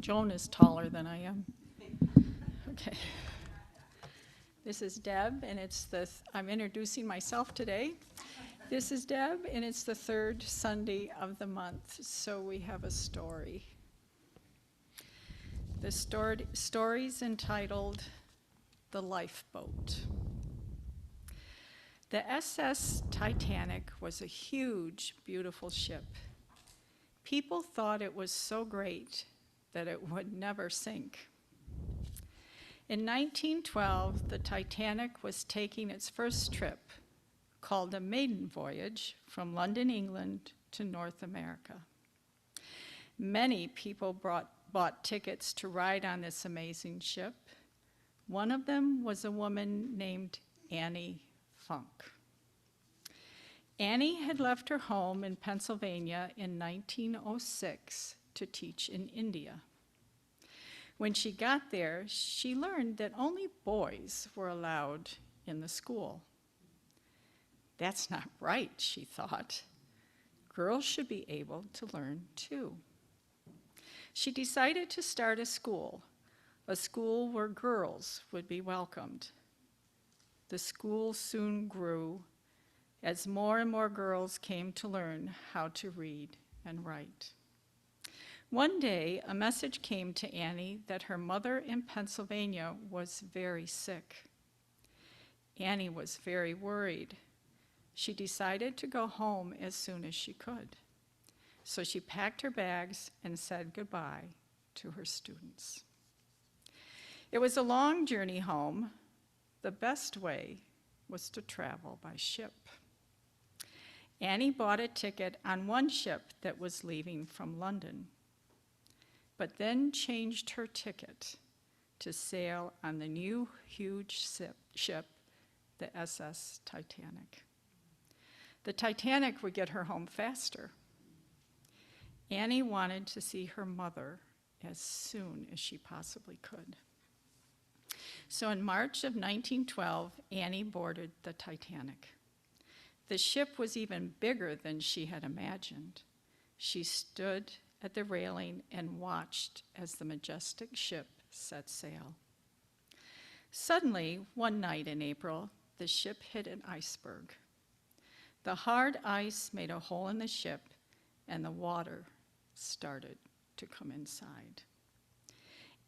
Joan is taller than I am. Okay. This is Deb, and I'm introducing myself today. This is Deb, and it's the third Sunday of the month, so we have a story. The story's entitled The Lifeboat. The SS Titanic was a huge, beautiful ship. People thought it was so great that it would never sink. In 1912, the Titanic was taking its first trip, called a maiden voyage, from London, England to North America. Many people bought tickets to ride on this amazing ship. One of them was a woman named Annie Funk. Annie had left her home in Pennsylvania in 1906 to teach in India. When she got there, she learned that only boys were allowed in the school. That's not right, she thought. Girls should be able to learn too. She decided to start a school where girls would be welcomed. The school soon grew as more and more girls came to learn how to read and write. One day, a message came to Annie that her mother in Pennsylvania was very sick. Annie was very worried. She decided to go home as soon as she could. So she packed her bags and said goodbye to her students. It was a long journey home. The best way was to travel by ship. Annie bought a ticket on one ship that was leaving from London, but then changed her ticket to sail on the new huge ship, the SS Titanic. The Titanic would get her home faster. Annie wanted to see her mother as soon as she possibly could. So in March of 1912, Annie boarded the Titanic. The ship was even bigger than she had imagined. She stood at the railing and watched as the majestic ship set sail. Suddenly, one night in April, the ship hit an iceberg. The hard ice made a hole in the ship, and the water started to come inside.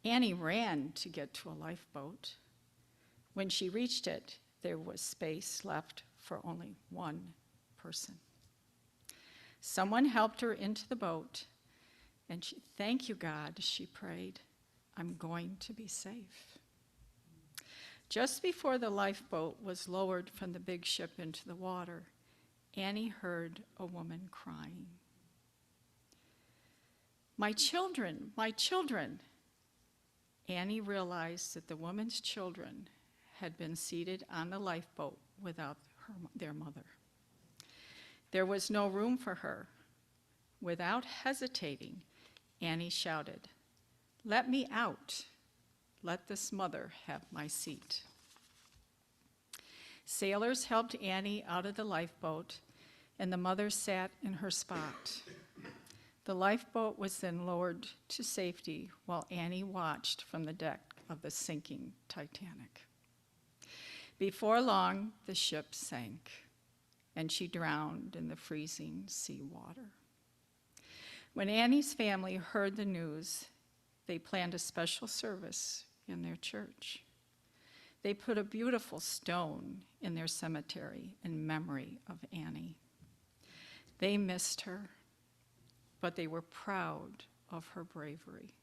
Annie ran to get to a lifeboat. When she reached it, there was space left for only one person. Someone helped her into the boat, and thank you, God, she prayed. I'm going to be safe. Just before the lifeboat was lowered from the big ship into the water, Annie heard a woman crying. My children, my children. Annie realized that the woman's children had been seated on the lifeboat without their mother. There was no room for her. Without hesitating, Annie shouted, "Let me out. Let this mother have my seat." Sailors helped Annie out of the lifeboat, and the mother sat in her spot. The lifeboat was then lowered to safety while Annie watched from the deck of the sinking Titanic. Before long, the ship sank, and she drowned in the freezing sea water. When Annie's family heard the news, they planned a special service in their church. They put a beautiful stone in their cemetery in memory of Annie. They missed her, but they were proud of her bravery.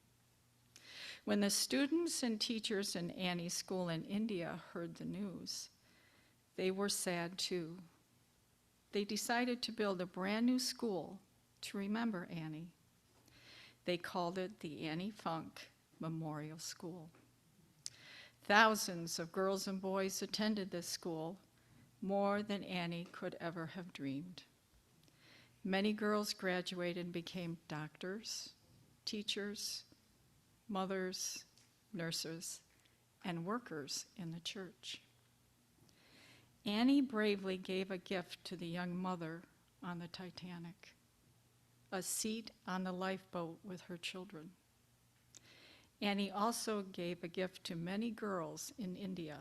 When the students and teachers in Annie's school in India heard the news, they were sad too. They decided to build a brand new school to remember Annie. They called it the Annie Funk Memorial School. Thousands of girls and boys attended this school, more than Annie could ever have dreamed. Many girls graduated and became doctors, teachers, mothers, nurses, and workers in the church. Annie bravely gave a gift to the young mother on the Titanic, a seat on the lifeboat with her children. And he also gave a gift to many girls in India,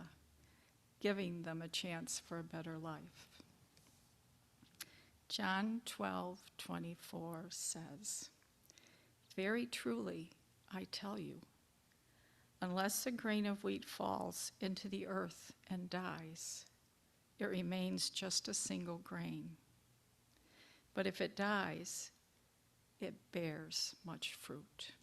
giving them a chance for a better life. John 12:24 says, "Very truly, I tell you, unless a grain of wheat falls into the earth and dies, it remains just a single grain. But if it dies, it bears much fruit."